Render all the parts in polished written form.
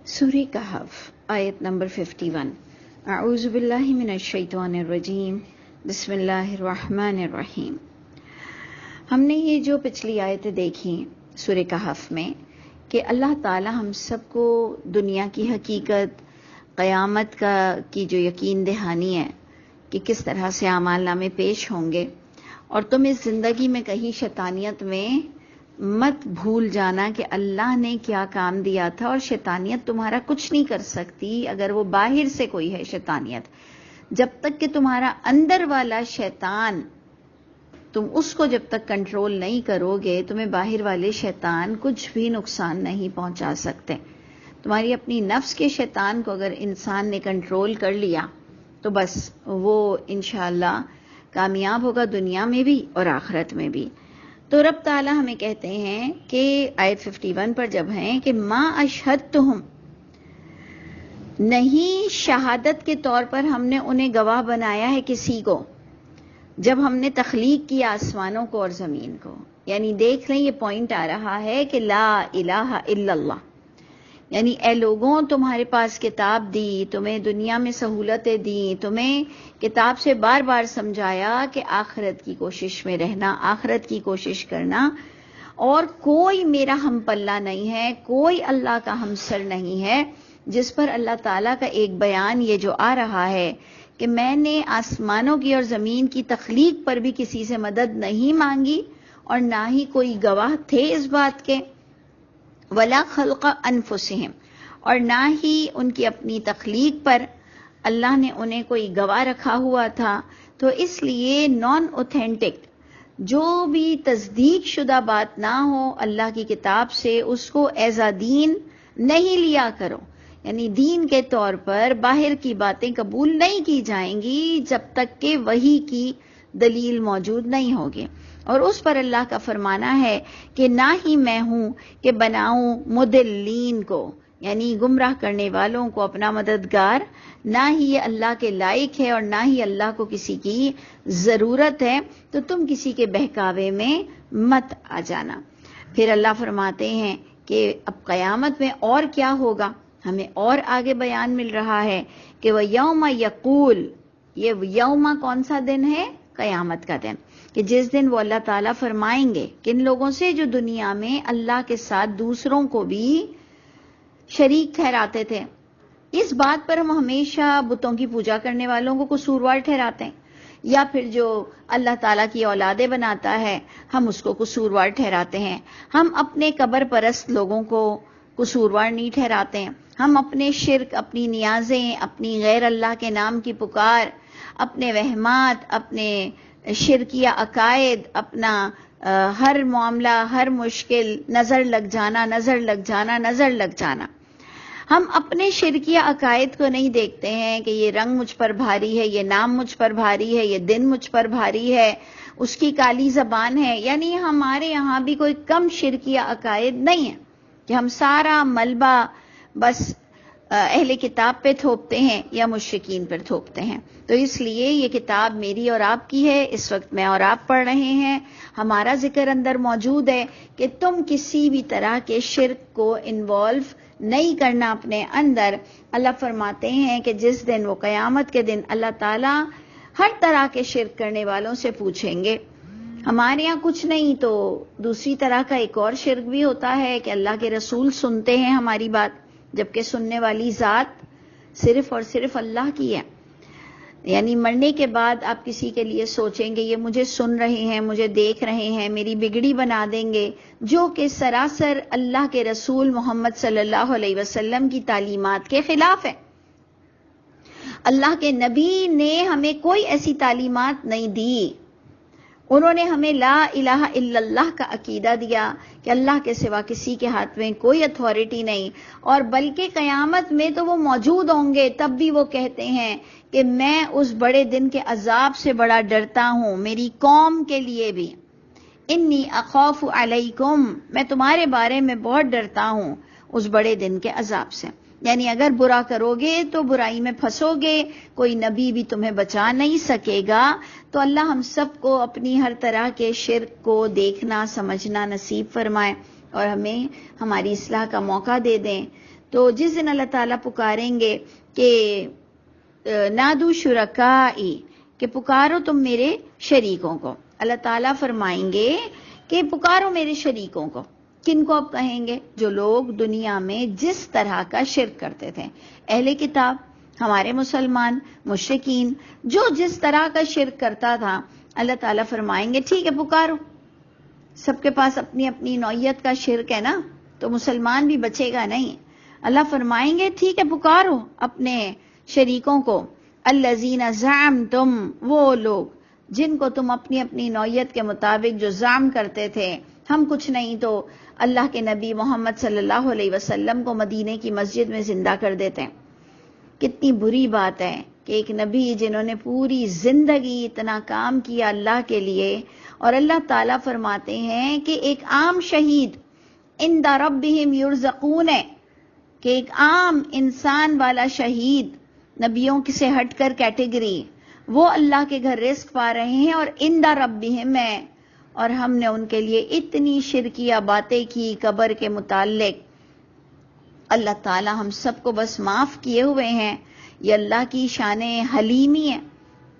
سورہ کہف آیت نمبر 51۔ اعوذ باللہ من الشیطان الرجیم، بسم اللہ الرحمن الرحیم۔ ہم نے یہ جو پچھلی آیتیں دیکھی سورہ کہف میں کہ اللہ تعالی ہم سب کو دنیا کی حقیقت، قیامت کی جو یقین دہانی ہے کہ کس طرح سے اعمال نامے پیش ہوں گے، اور تم اس زندگی میں کہیں شیطانیت میں مت بھول جانا کہ اللہ نے کیا کام دیا تھا، اور شیطانیت تمہارا کچھ نہیں کر سکتی اگر وہ باہر سے کوئی ہے شیطانیت۔ جب تک کہ تمہارا اندر والا شیطان، تم اس کو جب تک کنٹرول نہیں کرو گے، تمہیں باہر والے شیطان کچھ بھی نقصان نہیں پہنچا سکتے۔ تمہاری اپنی نفس کے شیطان کو اگر انسان نے کنٹرول کر لیا تو بس وہ انشاءاللہ کامیاب ہوگا دنیا میں بھی اور آخرت میں بھی۔ تو رب تعالیٰ ہمیں کہتے ہیں کہ آیت 51 پر جب ہیں کہ ما اشہدتہم، نہیں شہادت کے طور پر ہم نے انہیں گواہ بنایا ہے کسی کو، جب ہم نے تخلیق کیا آسمانوں کو اور زمین کو۔ یعنی دیکھ لیں، یہ پوائنٹ آ رہا ہے کہ لا الہ الا اللہ، یعنی اے لوگوں تمہارے پاس کتاب دی، تمہیں دنیا میں سہولتیں دی، تمہیں کتاب سے بار بار سمجھایا کہ آخرت کی کوشش میں رہنا، آخرت کی کوشش کرنا، اور کوئی میرا ہم پلہ نہیں ہے، کوئی اللہ کا ہمسر نہیں ہے، جس پر اللہ تعالیٰ کا ایک بیان یہ جو آ رہا ہے کہ میں نے آسمانوں کی اور زمین کی تخلیق پر بھی کسی سے مدد نہیں مانگی، اور نہ ہی کوئی گواہ تھے اس بات کے، ولا خلق انفسہم، اور نہ ہی ان کی اپنی تخلیق پر اللہ نے انہیں کوئی گواہ رکھا ہوا تھا۔ تو اس لیے نان اوتھینٹک، جو بھی تصدیق شدہ بات نہ ہو اللہ کی کتاب سے، اس کو ایز اے دین نہیں لیا کرو۔ یعنی دین کے طور پر باہر کی باتیں قبول نہیں کی جائیں گی جب تک کہ وحی کی دلیل موجود نہیں ہوگی۔ اور اس پر اللہ کا فرمانا ہے کہ نہ ہی میں ہوں کہ بناؤں مدلین کو، یعنی گمراہ کرنے والوں کو اپنا مددگار، نہ ہی یہ اللہ کے لائق ہے اور نہ ہی اللہ کو کسی کی ضرورت ہے، تو تم کسی کے بہکاوے میں مت آ جانا۔ پھر اللہ فرماتے ہیں کہ اب قیامت میں اور کیا ہوگا، ہمیں اور آگے بیان مل رہا ہے کہ وہ یوم یقول، یہ یوم کون سا دن ہے؟ قیامت کا دن، کہ جس دن وہ اللہ تعالیٰ فرمائیں گے کن لوگوں سے جو دنیا میں اللہ کے ساتھ دوسروں کو بھی شریک ٹھہراتے تھے۔ اس بات پر ہم ہمیشہ بتوں کی پوجا کرنے والوں کو قصوروار ٹھہراتے ہیں، یا پھر جو اللہ تعالیٰ کی اولادیں بناتا ہے ہم اس کو قصوروار ٹھہراتے ہیں۔ ہم اپنے قبر پرست لوگوں کو قصوروار نہیں ٹھہراتے ہیں۔ ہم اپنے شرک، اپنی نیازیں، اپنی غیر اللہ کے نام کی پکار، اپنے وہمات، اپنے شرکیہ عقائد، اپنا ہر معاملہ، ہر مشکل، نظر لگ جانا، نظر لگ جانا، نظر لگ جانا، ہم اپنے شرکیہ عقائد کو نہیں دیکھتے ہیں کہ یہ رنگ مجھ پر بھاری ہے، یہ نام مجھ پر بھاری ہے، یہ دن مجھ پر بھاری ہے، اس کی کالی زبان ہے۔ یعنی ہمارے یہاں بھی کوئی کم شرکیہ عقائد نہیں ہے کہ ہم سارا ملبہ بس اہل کتاب پہ تھوپتے ہیں یا مشرکین پر تھوپتے ہیں۔ تو اس لیے یہ کتاب میری اور آپ کی ہے، اس وقت میں اور آپ پڑھ رہے ہیں، ہمارا ذکر اندر موجود ہے کہ تم کسی بھی طرح کے شرک کو انوالو نہیں کرنا اپنے اندر۔ اللہ فرماتے ہیں کہ جس دن، وہ قیامت کے دن، اللہ تعالیٰ ہر طرح کے شرک کرنے والوں سے پوچھیں گے۔ ہمارے یہاں کچھ نہیں تو دوسری طرح کا ایک اور شرک بھی ہوتا ہے کہ اللہ کے رسول سنتے ہیں ہماری بات، جبکہ سننے والی ذات صرف اور صرف اللہ کی ہے۔ یعنی مرنے کے بعد آپ کسی کے لیے سوچیں گے یہ مجھے سن رہے ہیں، مجھے دیکھ رہے ہیں، میری بگڑی بنا دیں گے، جو کہ سراسر اللہ کے رسول محمد صلی اللہ علیہ وسلم کی تعلیمات کے خلاف ہے۔ اللہ کے نبی نے ہمیں کوئی ایسی تعلیمات نہیں دی، انہوں نے ہمیں لا الہ الا اللہ کا عقیدہ دیا کہ اللہ کے سوا کسی کے ہاتھ میں کوئی اتھارٹی نہیں، اور بلکہ قیامت میں تو وہ موجود ہوں گے، تب بھی وہ کہتے ہیں کہ میں اس بڑے دن کے عذاب سے بڑا ڈرتا ہوں، میری قوم کے لیے بھی، انی اخاف علیکم، میں تمہارے بارے میں بہت ڈرتا ہوں اس بڑے دن کے عذاب سے۔ یعنی اگر برا کرو گے تو برائی میں پھنسو گے، کوئی نبی بھی تمہیں بچا نہیں سکے گا۔ تو اللہ ہم سب کو اپنی ہر طرح کے شرک کو دیکھنا، سمجھنا نصیب فرمائے، اور ہمیں ہماری اصلاح کا موقع دے دیں۔ تو جس دن اللہ تعالیٰ پکاریں گے کہ نادو شرکائی، کہ پکارو تم میرے شریکوں کو، اللہ تعالیٰ فرمائیں گے کہ پکارو میرے شریکوں کو. کن کو اب کہیں گے؟ جو لوگ دنیا میں جس طرح کا شرک کرتے تھے، اہل کتاب، ہمارے مسلمان، مشرکین، جو جس طرح کا شرک کرتا تھا، اللہ تعالیٰ فرمائیں گے ٹھیک ہے پکارو. سب کے پاس اپنی اپنی نوعیت کا شرک ہے نا، تو مسلمان بھی بچے گا نہیں. اللہ فرمائیں گے ٹھیک ہے پکارو اپنے شریکوں کو. الذین زعمتم، وہ لوگ جن کو تم اپنی اپنی نوعیت کے مطابق جو زعم کرتے تھے، ہم کچھ نہیں تو اللہ کے نبی محمد صلی اللہ علیہ وسلم کو مدینے کی مسجد میں زندہ کر دیتے ہیں. کتنی بری بات ہے کہ ایک نبی جنہوں نے پوری زندگی اتنا کام کیا اللہ کے لیے، اور اللہ تعالیٰ فرماتے ہیں کہ ایک عام شہید عند ربہم یرزقون ہے، کہ ایک عام انسان والا شہید، نبیوں سے ہٹ کر کیٹیگری، وہ اللہ کے گھر رزق پا رہے ہیں اور عند ربہم ہے. اور ہم نے ان کے لیے اتنی شرکیہ باتیں کی قبر کے متعلق. اللہ تعالیٰ ہم سب کو بس معاف کیے ہوئے ہیں. یہ اللہ کی شان حلیمی ہے،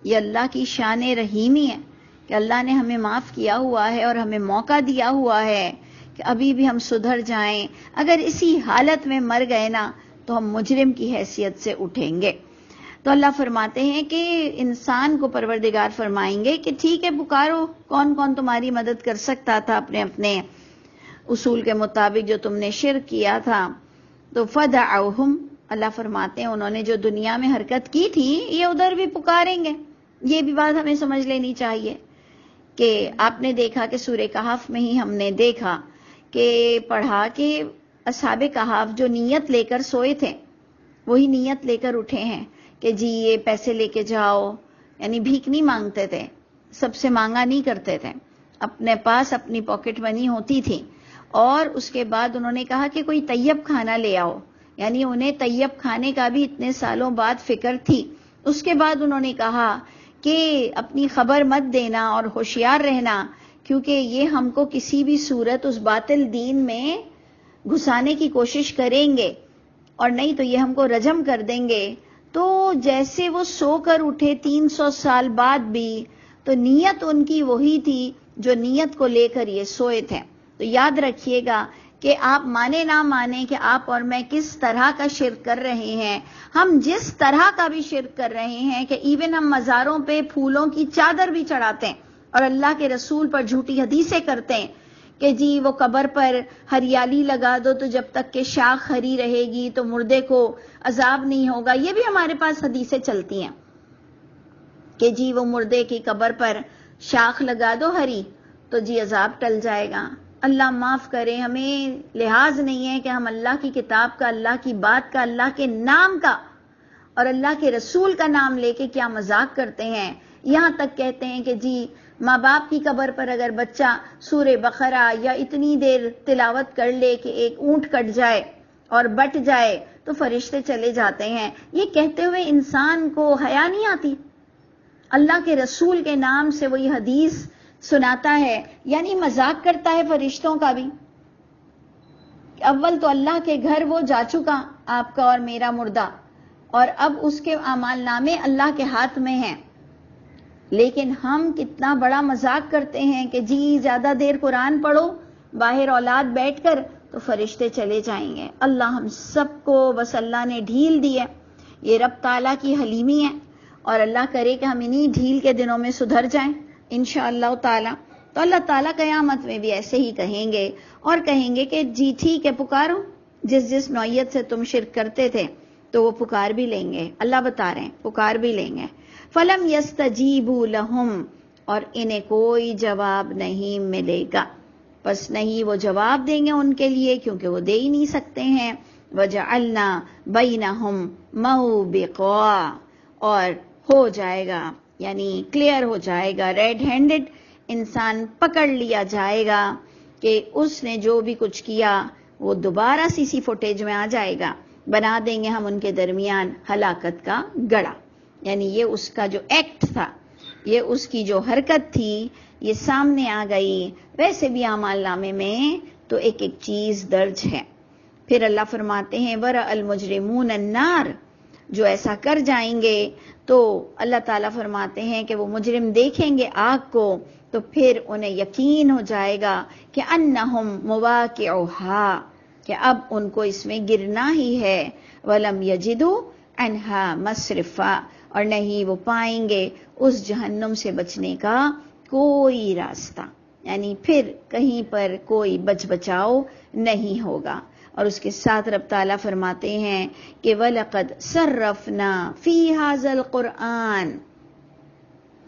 یہ اللہ کی شان رحیمی ہے کہ اللہ نے ہمیں معاف کیا ہوا ہے اور ہمیں موقع دیا ہوا ہے کہ ابھی بھی ہم سدھر جائیں. اگر اسی حالت میں مر گئے نا تو ہم مجرم کی حیثیت سے اٹھیں گے. تو اللہ فرماتے ہیں کہ انسان کو پروردگار فرمائیں گے کہ ٹھیک ہے پکارو، کون کون تمہاری مدد کر سکتا تھا اپنے اپنے اصول کے مطابق جو تم نے شرک کیا تھا. تو فدعوہم، اللہ فرماتے ہیں انہوں نے جو دنیا میں حرکت کی تھی یہ ادھر بھی پکاریں گے. یہ بھی بات ہمیں سمجھ لینی چاہیے کہ آپ نے دیکھا کہ سورہ کہف میں ہی ہم نے دیکھا کہ پڑھا کہ اصحاب کہف جو نیت لے کر سوئے تھے وہی نیت لے کر اٹھے ہیں کہ جی یہ پیسے لے کے جاؤ. یعنی بھیک نہیں مانگتے تھے، سب سے مانگا نہیں کرتے تھے، اپنے پاس اپنی پاکٹ منی ہوتی تھی. اور اس کے بعد انہوں نے کہا کہ کوئی طیب کھانا لے آؤ، یعنی انہیں طیب کھانے کا بھی اتنے سالوں بعد فکر تھی. اس کے بعد انہوں نے کہا کہ اپنی خبر مت دینا اور ہوشیار رہنا، کیونکہ یہ ہم کو کسی بھی صورت اس باطل دین میں گھسانے کی کوشش کریں گے اور نہیں تو یہ ہم کو رجم کر دیں گے. تو جیسے وہ سو کر اٹھے 300 سال بعد بھی، تو نیت ان کی وہی تھی جو نیت کو لے کر یہ سوئے تھے. تو یاد رکھیے گا کہ آپ مانے نہ مانے کہ آپ اور میں کس طرح کا شرک کر رہے ہیں. ہم جس طرح کا بھی شرک کر رہے ہیں کہ ایون ہم مزاروں پہ پھولوں کی چادر بھی چڑھاتے ہیں اور اللہ کے رسول پر جھوٹی حدیثیں کرتے ہیں کہ جی وہ قبر پر ہریالی لگا دو تو جب تک کہ شاخ ہری رہے گی تو مردے کو عذاب نہیں ہوگا. یہ بھی ہمارے پاس حدیثیں چلتی ہیں کہ جی وہ مردے کی قبر پر شاخ لگا دو ہری تو جی عذاب ٹل جائے گا. اللہ معاف کرے، ہمیں لحاظ نہیں ہے کہ ہم اللہ کی کتاب کا، اللہ کی بات کا، اللہ کے نام کا اور اللہ کے رسول کا نام لے کے کیا مذاق کرتے ہیں. یہاں تک کہتے ہیں کہ جی ماں باپ کی قبر پر اگر بچہ سورہ بقرہ یا اتنی دیر تلاوت کر لے کہ ایک اونٹ کٹ جائے اور بٹ جائے تو فرشتے چلے جاتے ہیں. یہ کہتے ہوئے انسان کو حیا نہیں آتی؟ اللہ کے رسول کے نام سے وہی حدیث سناتا ہے، یعنی مذاق کرتا ہے فرشتوں کا بھی. اول تو اللہ کے گھر وہ جا چکا، آپ کا اور میرا مردہ، اور اب اس کے اعمال نامے اللہ کے ہاتھ میں ہیں. لیکن ہم کتنا بڑا مذاق کرتے ہیں کہ جی زیادہ دیر قرآن پڑھو باہر اولاد بیٹھ کر تو فرشتے چلے جائیں گے. اللہ ہم سب کو بس اللہ نے ڈھیل دی ہے. یہ رب تعالیٰ کی حلیمی ہے اور اللہ کرے کہ ہم انہی ڈھیل کے دنوں میں سدھر جائیں انشاءاللہ تعالیٰ. تو اللہ تعالیٰ قیامت میں بھی ایسے ہی کہیں گے اور کہیں گے کہ جی ٹھیک ہے پکارو، جس جس نوعیت سے تم شرک کرتے تھے تو وہ پکار بھی لیں گے. اللہ بتا رہے ہیں پکار بھی لیں گے. فلم یستجیبوا لہم، اور انہیں کوئی جواب نہیں ملے گا، بس نہیں وہ جواب دیں گے ان کے لیے کیونکہ وہ دے ہی نہیں سکتے ہیں. وجعلنا بینہم موبقا، اور ہو جائے گا یعنی کلیئر ہو جائے گا، ریڈ ہینڈڈ انسان پکڑ لیا جائے گا کہ اس نے جو بھی کچھ کیا وہ دوبارہ سی فوٹیج میں آ جائے گا. بنا دیں گے ہم ان کے درمیان ہلاکت کا گڑھا. یعنی یہ اس کا جو ایکٹ تھا، یہ اس کی جو حرکت تھی، یہ سامنے آ گئی. ویسے بھی اعمال نامے میں تو ایک ایک چیز درج ہے. پھر اللہ فرماتے ہیں ورأى المجرمون النار، جو ایسا کر جائیں گے تو اللہ تعالیٰ فرماتے ہیں کہ وہ مجرم دیکھیں گے آگ کو تو پھر انہیں یقین ہو جائے گا کہ انہم مواقعوہا، کہ اب ان کو اس میں گرنا ہی ہے، ولم یجدوا عنہا مصرفا، اور نہیں وہ پائیں گے اس جہنم سے بچنے کا کوئی راستہ، یعنی پھر کہیں پر کوئی بچ بچاؤ نہیں ہوگا۔ اور اس کے ساتھ رب تعالیٰ فرماتے ہیں کہ وَلَقَدْ صَرَّفْنَا فِي هَذَا الْقُرْآنِ،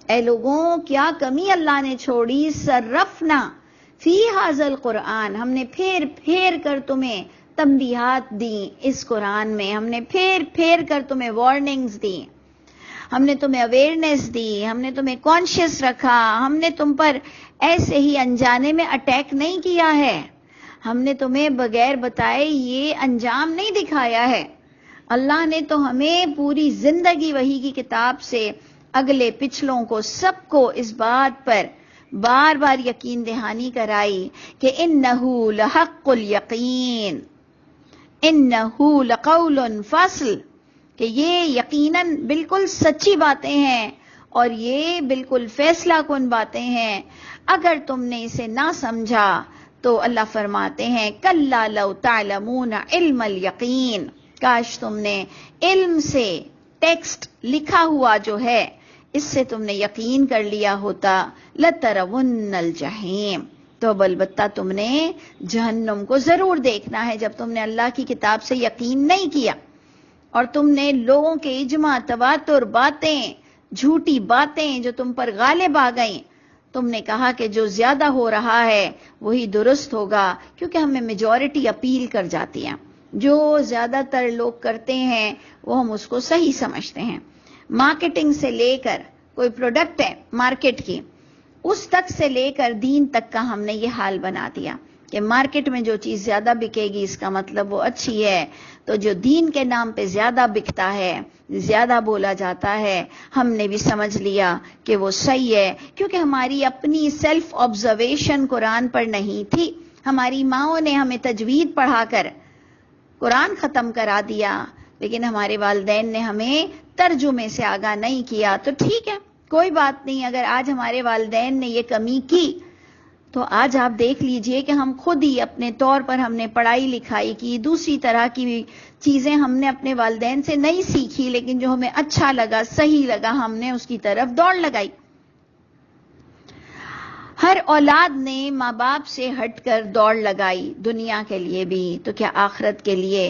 اے لوگوں کیا کمی اللہ نے چھوڑی، صرفنا فی هذا القرآن، ہم نے پھیر پھیر کر تمہیں تنبیہات دیں اس قرآن میں، ہم نے پھیر پھیر کر تمہیں وارننگز دی، ہم نے تمہیں اویئرنیس دی، ہم نے تمہیں کانشیس رکھا، ہم نے تم پر ایسے ہی انجانے میں اٹیک نہیں کیا ہے، ہم نے تمہیں بغیر بتائے یہ انجام نہیں دکھایا ہے۔ اللہ نے تو ہمیں پوری زندگی وحی کی کتاب سے اگلے پچھلوں کو سب کو اس بات پر بار بار یقین دہانی کرائی کہ انہو لحق الیقین، انہو لقول فصل، کہ یہ یقیناً بالکل سچی باتیں ہیں اور یہ بالکل فیصلہ کن باتیں ہیں۔ اگر تم نے اسے نہ سمجھا تو اللہ فرماتے ہیں کلا لو تعلمون علم الیقین، کاش تم نے علم سے ٹیکسٹ لکھا ہوا جو ہے اس سے تم نے یقین کر لیا ہوتا، لترون الجحیم، تو البتہ تم نے جہنم کو ضرور دیکھنا ہے۔ جب تم نے اللہ کی کتاب سے یقین نہیں کیا اور تم نے لوگوں کے اجماع تواتر باتیں، جھوٹی باتیں جو تم پر غالب آ گئیں، تم نے کہا کہ جو زیادہ ہو رہا ہے وہی درست ہوگا، کیونکہ ہمیں میجورٹی اپیل کر جاتی ہے، جو زیادہ تر لوگ کرتے ہیں وہ ہم اس کو صحیح سمجھتے ہیں۔ مارکیٹنگ سے لے کر کوئی پروڈکٹ ہے مارکیٹ کی، اس تک سے لے کر دین تک کا ہم نے یہ حال بنا دیا کہ مارکیٹ میں جو چیز زیادہ بکے گی اس کا مطلب وہ اچھی ہے، تو جو دین کے نام پہ زیادہ بکتا ہے، زیادہ بولا جاتا ہے، ہم نے بھی سمجھ لیا کہ وہ صحیح ہے، کیونکہ ہماری اپنی سیلف آبزرویشن قرآن پر نہیں تھی۔ ہماری ماؤں نے ہمیں تجوید پڑھا کر قرآن ختم کرا دیا، لیکن ہمارے والدین نے ہمیں ترجمے سے آگاہ نہیں کیا۔ تو ٹھیک ہے، کوئی بات نہیں، اگر آج ہمارے والدین نے یہ کمی کی تو آج آپ دیکھ لیجئے کہ ہم خود ہی اپنے طور پر ہم نے پڑھائی لکھائی کی، دوسری طرح کی چیزیں ہم نے اپنے والدین سے نہیں سیکھی، لیکن جو ہمیں اچھا لگا، صحیح لگا، ہم نے اس کی طرف دوڑ لگائی۔ ہر اولاد نے ماں باپ سے ہٹ کر دوڑ لگائی، دنیا کے لیے بھی، تو کیا آخرت کے لیے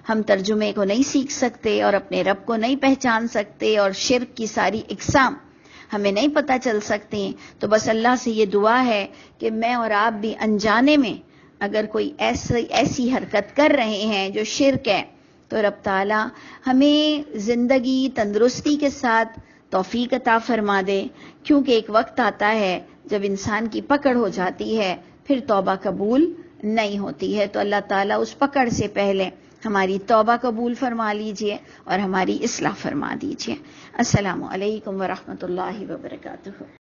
ہم ترجمے کو نہیں سیکھ سکتے اور اپنے رب کو نہیں پہچان سکتے اور شرک کی ساری اقسام ہمیں نہیں پتہ چل سکتی؟ تو بس اللہ سے یہ دعا ہے کہ میں اور آپ بھی انجانے میں اگر کوئی ایسی حرکت کر رہے ہیں جو شرک ہے تو رب تعالی ہمیں زندگی تندرستی کے ساتھ توفیق عطا فرما دے، کیونکہ ایک وقت آتا ہے جب انسان کی پکڑ ہو جاتی ہے پھر توبہ قبول نہیں ہوتی ہے۔ تو اللہ تعالیٰ اس پکڑ سے پہلے ہماری توبہ قبول فرما لیجئے اور ہماری اصلاح فرما دیجئے۔ السلام علیکم ورحمۃ اللہ وبرکاتہ۔